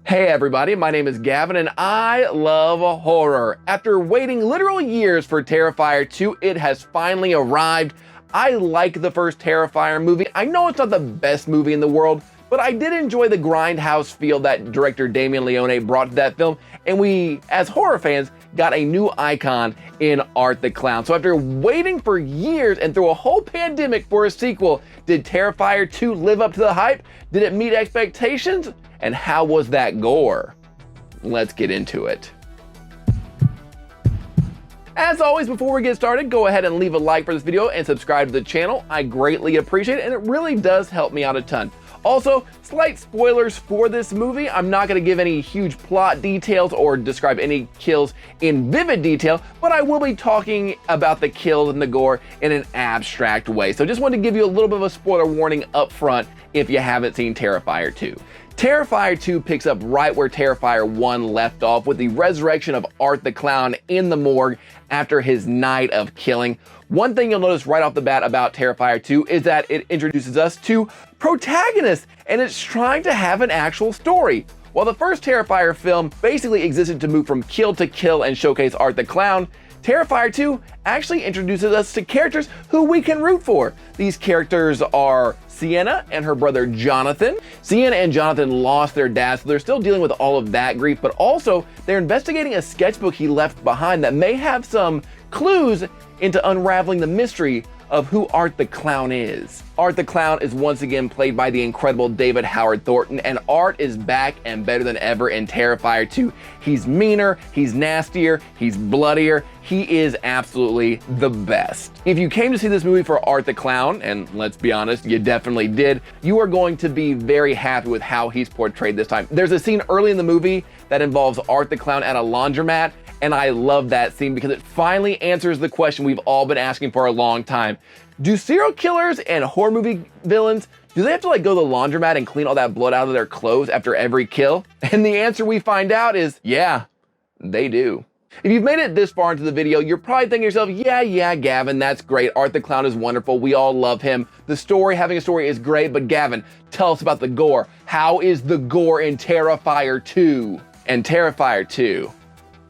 Hey everybody, my name is Gavin and I love horror. After waiting literal years for Terrifier 2, it has finally arrived. I like the first Terrifier movie. I know it's not the best movie in the world, but I did enjoy the grindhouse feel that director Damien Leone brought to that film, and we, as horror fans, got a new icon in Art the Clown. So after waiting for years and through a whole pandemic for a sequel, did Terrifier 2 live up to the hype? Did it meet expectations? And how was that gore? Let's get into it. As always, before we get started, go ahead and leave a like for this video and subscribe to the channel. I greatly appreciate it, and it really does help me out a ton. Also, slight spoilers for this movie. I'm not going to give any huge plot details or describe any kills in vivid detail, but I will be talking about the kills and the gore in an abstract way. So just wanted to give you a little bit of a spoiler warning up front if you haven't seen Terrifier 2. Terrifier 2 picks up right where Terrifier 1 left off, with the resurrection of Art the Clown in the morgue after his night of killing. One thing you'll notice right off the bat about Terrifier 2 is that it introduces us to protagonists, and it's trying to have an actual story. While the first Terrifier film basically existed to move from kill to kill and showcase Art the Clown, Terrifier 2 actually introduces us to characters who we can root for. These characters are Sienna and her brother Jonathan. Sienna and Jonathan lost their dad, so they're still dealing with all of that grief, but also they're investigating a sketchbook he left behind that may have some clues into unraveling the mystery of who Art the Clown is. Art the Clown is once again played by the incredible David Howard Thornton, and Art is back and better than ever in Terrifier 2. He's meaner, he's nastier, he's bloodier, he is absolutely the best. If you came to see this movie for Art the Clown, and let's be honest, you definitely did, you are going to be very happy with how he's portrayed this time. There's a scene early in the movie that involves Art the Clown at a laundromat, and I love that scene because it finally answers the question we've all been asking for a long time. Do serial killers and horror movie villains, do they have to go to the laundromat and clean all that blood out of their clothes after every kill? And the answer we find out is, yeah, they do. If you've made it this far into the video, you're probably thinking to yourself, yeah, Gavin, that's great. Art the Clown is wonderful. We all love him. The story, having a story is great, but Gavin, tell us about the gore. How is the gore in Terrifier 2? And Terrifier 2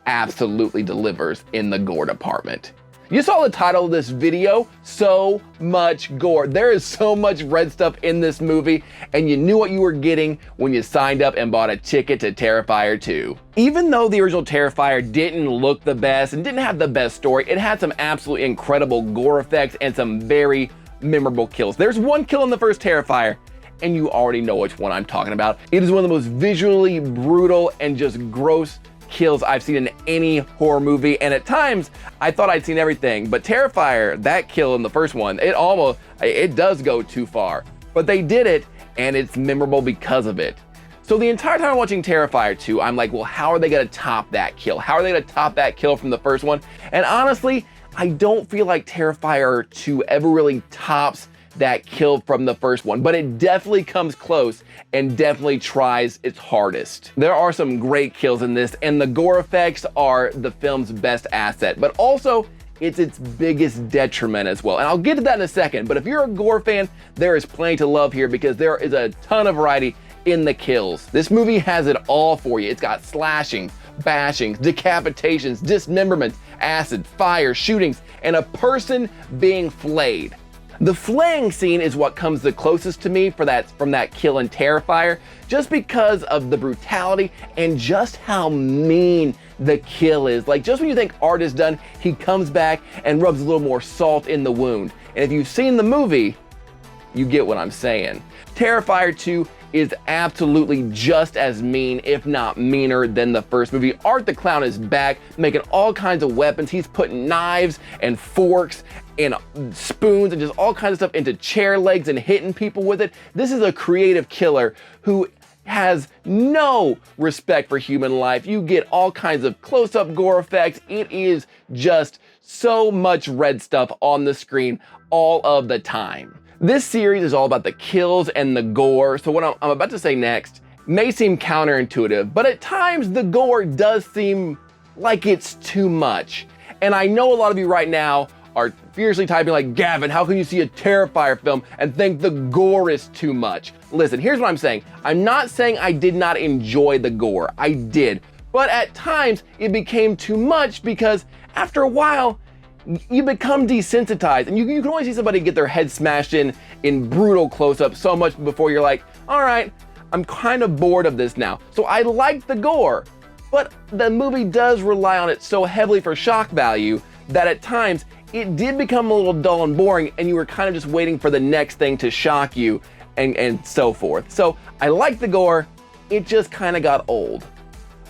absolutely delivers in the gore department. You saw the title of this video, so much gore. There is so much red stuff in this movie, and you knew what you were getting when you signed up and bought a ticket to Terrifier 2. Even though the original Terrifier didn't look the best and didn't have the best story, it had some absolutely incredible gore effects and some very memorable kills. There's one kill in the first Terrifier, and you already know which one I'm talking about. It is one of the most visually brutal and just gross kills I've seen in any horror movie, and at times I thought I'd seen everything, but Terrifier, that kill in the first one, it does go too far, but they did it, and it's memorable because of it. So the entire time I'm watching Terrifier 2, I'm like, well, how are they gonna top that kill? How are they gonna top that kill from the first one? And honestly, I don't feel like Terrifier 2 ever really tops that kill from the first one, but it definitely comes close and definitely tries its hardest. There are some great kills in this, and the gore effects are the film's best asset, but also it's its biggest detriment as well. And I'll get to that in a second, but if you're a gore fan, there is plenty to love here because there is a ton of variety in the kills. This movie has it all for you. It's got slashings, bashings, decapitations, dismemberments, acid, fire, shootings, and a person being flayed. The flaying scene is what comes the closest to me from that kill in Terrifier, just because of the brutality and just how mean the kill is. Like, just when you think Art is done, he comes back and rubs a little more salt in the wound. And if you've seen the movie, you get what I'm saying. Terrifier 2 is absolutely just as mean, if not meaner, than the first movie. Art the Clown is back, making all kinds of weapons. He's putting knives and forks and spoons and just all kinds of stuff into chair legs and hitting people with it. This is a creative killer who has no respect for human life. You get all kinds of close-up gore effects. It is just so much red stuff on the screen all of the time. This series is all about the kills and the gore, so what I'm about to say next may seem counterintuitive, but at times the gore does seem like it's too much. And I know a lot of you right now are fiercely typing like, Gavin, how can you see a Terrifier film and think the gore is too much? Listen, here's what I'm saying. I'm not saying I did not enjoy the gore. I did. But at times it became too much because after a while, you become desensitized, and you can only see somebody get their head smashed in brutal close-up so much before you're like, all right, I'm kind of bored of this now. So I like the gore, but the movie does rely on it so heavily for shock value that at times it did become a little dull and boring, and you were kind of just waiting for the next thing to shock you and so forth. So I like the gore, it just kind of got old.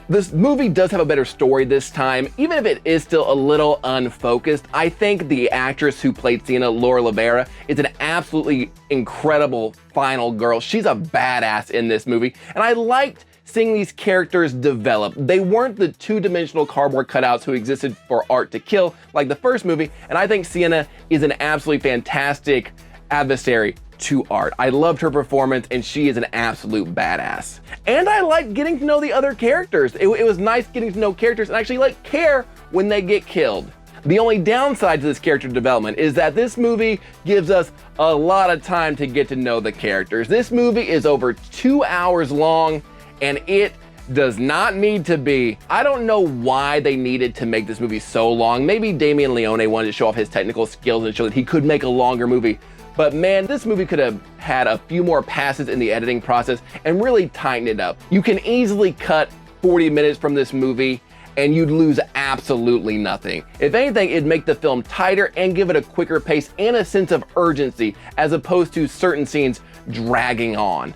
This movie does have a better story this time, even if it is still a little unfocused. I think the actress who played Sienna, Laura Levera, is an absolutely incredible final girl. She's a badass in this movie, and I liked seeing these characters develop. They weren't the two-dimensional cardboard cutouts who existed for art to kill like the first movie, and I think Sienna is an absolutely fantastic adversary to art. I loved her performance, and she is an absolute badass. And I liked getting to know the other characters. It was nice getting to know characters and actually like care when they get killed. The only downside to this character development is that this movie gives us a lot of time to get to know the characters. This movie is over 2 hours long, and it does not need to be. I don't know why they needed to make this movie so long. Maybe Damien Leone wanted to show off his technical skills and show that he could make a longer movie. But man, this movie could have had a few more passes in the editing process and really tighten it up. You can easily cut 40 minutes from this movie and you'd lose absolutely nothing. If anything, it'd make the film tighter and give it a quicker pace and a sense of urgency as opposed to certain scenes dragging on.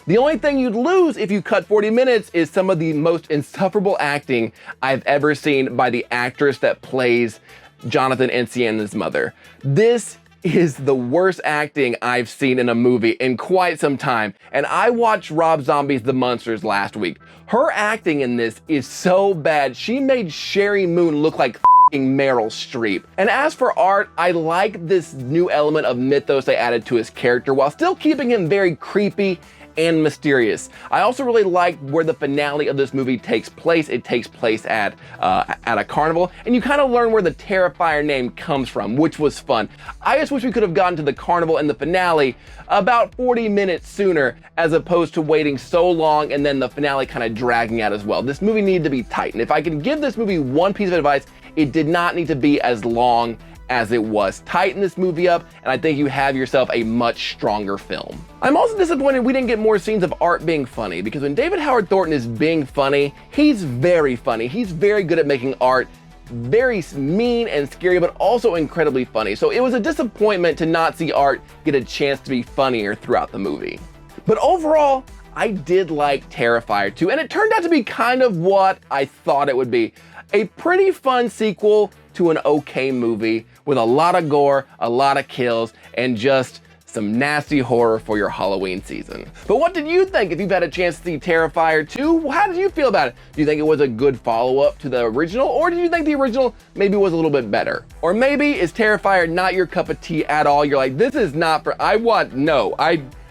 The only thing you'd lose if you cut 40 minutes is some of the most insufferable acting I've ever seen by the actress that plays Jonathan and Sienna's mother. This is the worst acting I've seen in a movie in quite some time. And I watched Rob Zombie's The Munsters last week. Her acting in this is so bad. She made Sherry Moon look like Meryl Streep. And as for art, I like this new element of mythos they added to his character while still keeping him very creepy and mysterious. I also really like where the finale of this movie takes place. It takes place at a carnival, and you kind of learn where the Terrifier name comes from, which was fun. I just wish we could have gotten to the carnival and the finale about 40 minutes sooner, as opposed to waiting so long and then the finale kind of dragging out as well. This movie needed to be tight, and if I could give this movie one piece of advice, it did not need to be as long as it was. Tighten this movie up, and I think you have yourself a much stronger film. I'm also disappointed we didn't get more scenes of Art being funny, because when David Howard Thornton is being funny, he's very funny. He's very good at making Art very mean and scary, but also incredibly funny. So it was a disappointment to not see Art get a chance to be funnier throughout the movie. But overall, I did like Terrifier 2, and it turned out to be kind of what I thought it would be. A pretty fun sequel to an okay movie with a lot of gore, a lot of kills, and just some nasty horror for your Halloween season. But what did you think if you've had a chance to see Terrifier 2? How did you feel about it? Do you think it was a good follow-up to the original, or did you think the original maybe was a little bit better? Or maybe is Terrifier not your cup of tea at all? You're like, this is not for,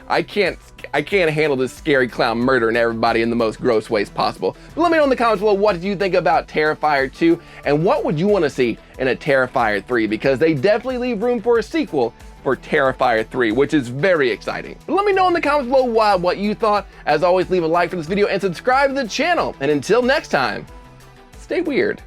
I can't handle this scary clown murdering everybody in the most gross ways possible. But let me know in the comments below, what did you think about Terrifier 2, and what would you want to see in a Terrifier 3, because they definitely leave room for a sequel for Terrifier 3, which is very exciting. But let me know in the comments below what you thought. As always, leave a like for this video and subscribe to the channel. And until next time, stay weird.